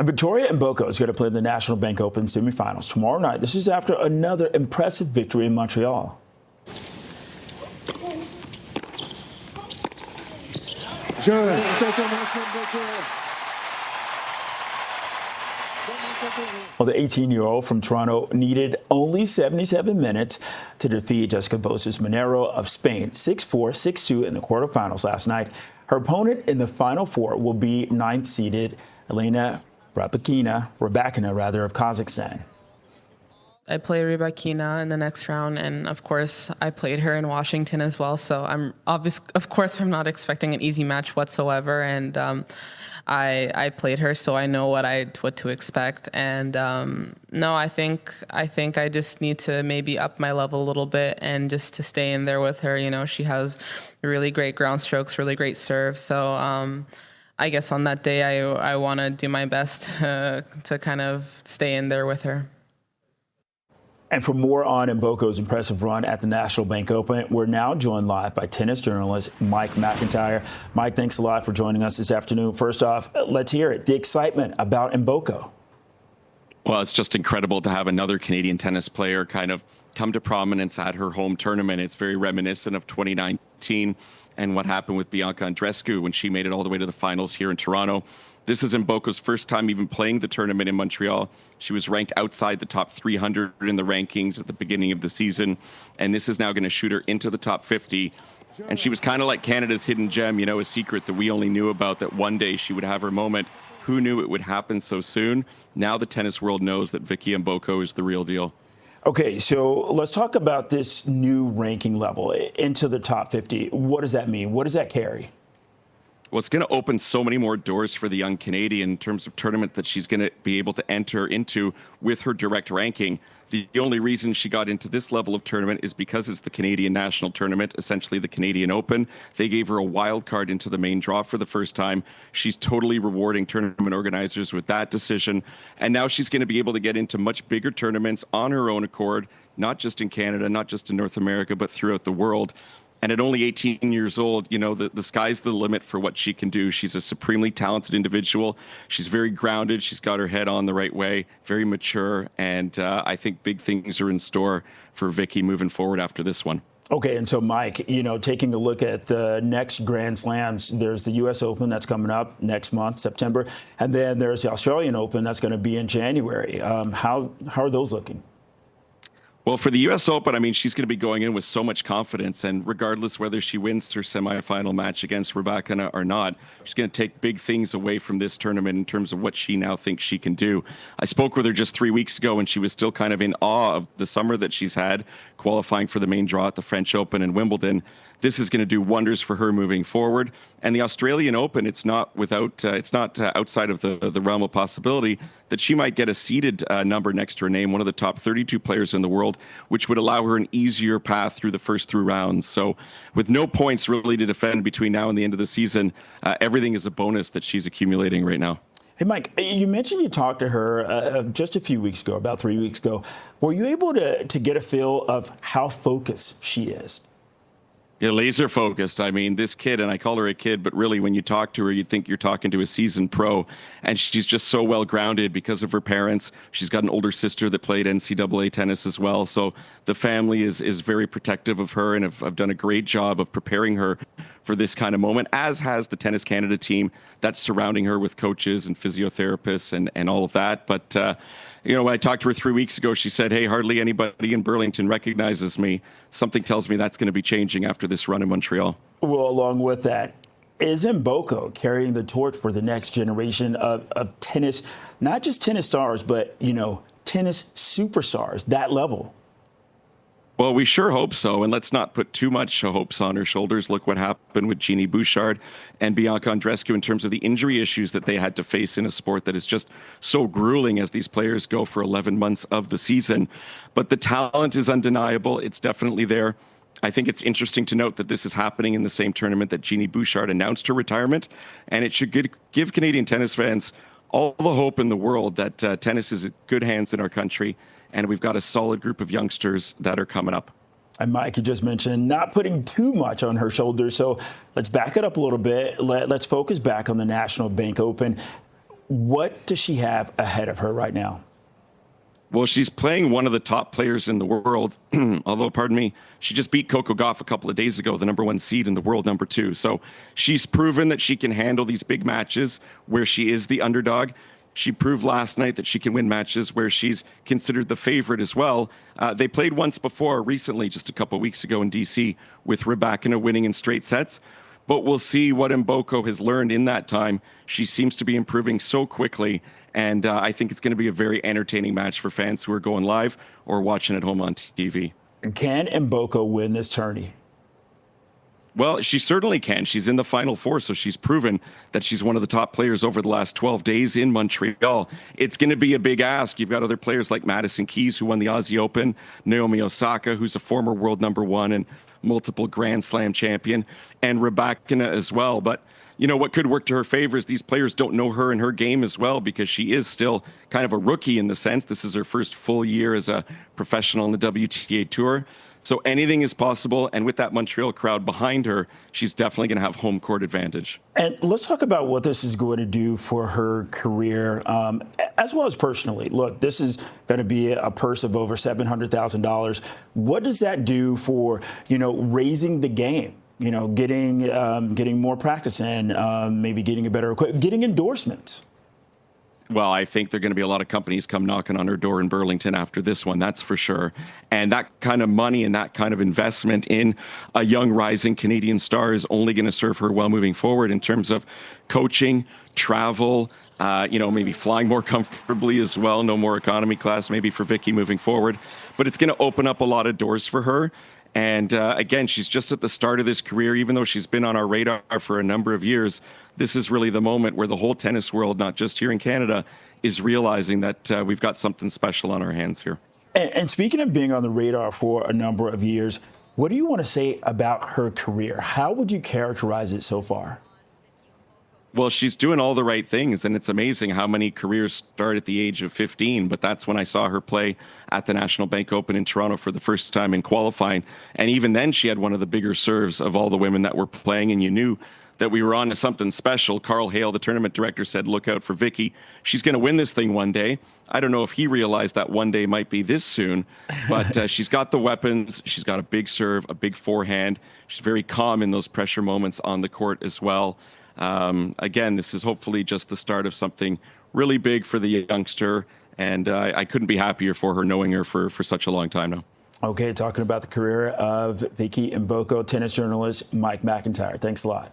And Victoria Mboko is going to play in the National Bank Open semifinals tomorrow night. This is after another impressive victory in Montreal. Well, the 18-year-old from Toronto needed only 77 minutes to defeat Jessica Bosses Monero of Spain 6-4, 6-2 in the quarterfinals last night. Her opponent in the Final Four will be ninth-seeded Elena Rybakina of Kazakhstan. I play Rybakina in the next round, and of course, I played her in Washington as well. So I'm I'm not expecting an easy match whatsoever, and I played her, so I know what to expect. And no, I think I just need to maybe up my level a little bit and just to stay in there with her. You know, she has really great ground strokes, really great serve. So I guess on that day, I want to do my best to kind of stay in there with her. And for more on Mboko's impressive run at the National Bank Open, we're now joined live by tennis journalist Mike McIntyre. Mike, thanks a lot for joining us this afternoon. First off, let's hear it. The excitement about Mboko. Well, it's just incredible to have another Canadian tennis player kind of come to prominence at her home tournament. It's very reminiscent of 2019 and what happened with Bianca Andreescu when she made it all the way to the finals here in Toronto. This is Mboko's first time even playing the tournament in Montreal. She was ranked outside the top 300 in the rankings at the beginning of the season, and this is now going to shoot her into the top 50. And she was kind of like Canada's hidden gem, you know, a secret that we only knew about, that one day she would have her moment. Who knew it would happen so soon? Now the tennis world knows that Vicky Mboko is the real deal. Okay, so let's talk about this new ranking level into the top 50. What does that mean? What does that carry? Well, it's going to open so many more doors for the young Canadian in terms of tournament that she's going to be able to enter into with her direct ranking. The only reason she got into this level of tournament is because it's the Canadian National Tournament, essentially the Canadian Open. They gave her a wild card into the main draw for the first time. She's totally rewarding tournament organizers with that decision. And now she's going to be able to get into much bigger tournaments on her own accord, not just in Canada, not just in North America, but throughout the world. And at only 18 years old, you know, the sky's the limit for what she can do. She's a supremely talented individual. She's very grounded. She's got her head on the right way, very mature. And I think big things are in store for Vicky moving forward after this one. Okay, and so, Mike, you know, taking a look at the next Grand Slams, there's the U.S. Open that's coming up next month, September, and then there's the Australian Open that's going to be in January. How are those looking? Well, for the U.S. Open, I mean, she's going to be going in with so much confidence, and regardless whether she wins her semifinal match against Rybakina or not, she's going to take big things away from this tournament in terms of what she now thinks she can do. I spoke with her just 3 weeks ago, and she was still kind of in awe of the summer that she's had, qualifying for the main draw at the French Open and Wimbledon. This is going to do wonders for her moving forward. And the Australian Open, it's not outside of the realm of possibility that she might get a seeded number next to her name, one of the top 32 players in the world, which would allow her an easier path through the first 3 rounds. So with no points really to defend between now and the end of the season, everything is a bonus that she's accumulating right now. Hey, Mike, you mentioned you talked to her just a few weeks ago, about 3 weeks ago. Were you able to get a feel of how focused she is? Yeah, laser focused. I mean, this kid, and I call her a kid, but really when you talk to her, you'd think you're talking to a seasoned pro. And she's just so well grounded because of her parents. She's got an older sister that played NCAA tennis as well. So the family is very protective of her and have done a great job of preparing her for this kind of moment, as has the Tennis Canada team that's surrounding her with coaches and physiotherapists and all of that. But, you know, when I talked to her 3 weeks ago, she said, hey, hardly anybody in Burlington recognizes me. Something tells me that's going to be changing after this run in Montreal. Well, along with that, is Mboko carrying the torch for the next generation of tennis, not just tennis stars, but, you know, tennis superstars, that level? Well, we sure hope so. And let's not put too much hopes on her shoulders. Look what happened with Jeannie Bouchard and Bianca Andreescu in terms of the injury issues that they had to face in a sport that is just so grueling as these players go for 11 months of the season. But the talent is undeniable. It's definitely there. I think it's interesting to note that this is happening in the same tournament that Jeannie Bouchard announced her retirement. And it should give Canadian tennis fans all the hope in the world that tennis is in good hands in our country. And we've got a solid group of youngsters that are coming up. And Mike, you just mentioned not putting too much on her shoulders. So let's back it up a little bit. Let's focus back on the National Bank Open. What does she have ahead of her right now? Well, she's playing one of the top players in the world, although, pardon me, she just beat Coco Gauff a couple of days ago, the #1 seed in the world, #2. So she's proven that she can handle these big matches where she is the underdog. She proved last night that she can win matches where she's considered the favorite as well. They played once before, recently, just a couple of weeks ago in D.C., with Rybakina winning in straight sets. But we'll see what Mboko has learned in that time. She seems to be improving so quickly, and I think it's going to be a very entertaining match for fans who are going live or watching at home on TV. Can Mboko win this tourney? Well, she certainly can. She's in the Final Four, so she's proven that she's one of the top players over the last 12 days in Montreal. It's going to be a big ask. You've got other players like Madison Keys, who won the Aussie Open, Naomi Osaka, who's a former world #1 and multiple Grand Slam champion, and Rybakina as well. But, you know, what could work to her favor is these players don't know her and her game as well, because she is still kind of a rookie in the sense. This is her first full year as a professional on the WTA Tour. So anything is possible, and with that Montreal crowd behind her, she's definitely going to have home court advantage. And let's talk about what this is going to do for her career, as well as personally. Look, this is going to be a purse of over $700,000. What does that do for, you know, raising the game? You know, getting more practice in, maybe getting a better equipment, getting endorsements. Well, I think there are going to be a lot of companies come knocking on her door in Burlington after this one, that's for sure. And that kind of money and that kind of investment in a young rising Canadian star is only going to serve her well moving forward in terms of coaching, travel, you know, maybe flying more comfortably as well. No more economy class maybe for Vicky moving forward. But it's going to open up a lot of doors for her. And again, she's just at the start of this career. Even though she's been on our radar for a number of years, this is really the moment where the whole tennis world, not just here in Canada, is realizing that we've got something special on our hands here. And speaking of being on the radar for a number of years, what do you want to say about her career? How would you characterize it so far? Well, she's doing all the right things, and it's amazing how many careers start at the age of 15. But that's when I saw her play at the National Bank Open in Toronto for the first time in qualifying. And even then, she had one of the bigger serves of all the women that were playing, and you knew that we were on to something special. Carl Hale, the tournament director, said, look out for Vicky. She's going to win this thing one day. I don't know if he realized that one day might be this soon, but she's got the weapons. She's got a big serve, a big forehand. She's very calm in those pressure moments on the court as well. Again, this is hopefully just the start of something really big for the youngster, and I couldn't be happier for her, knowing her for such a long time now. Okay, talking about the career of Vicky Mboko, tennis journalist Mike McIntyre. Thanks a lot.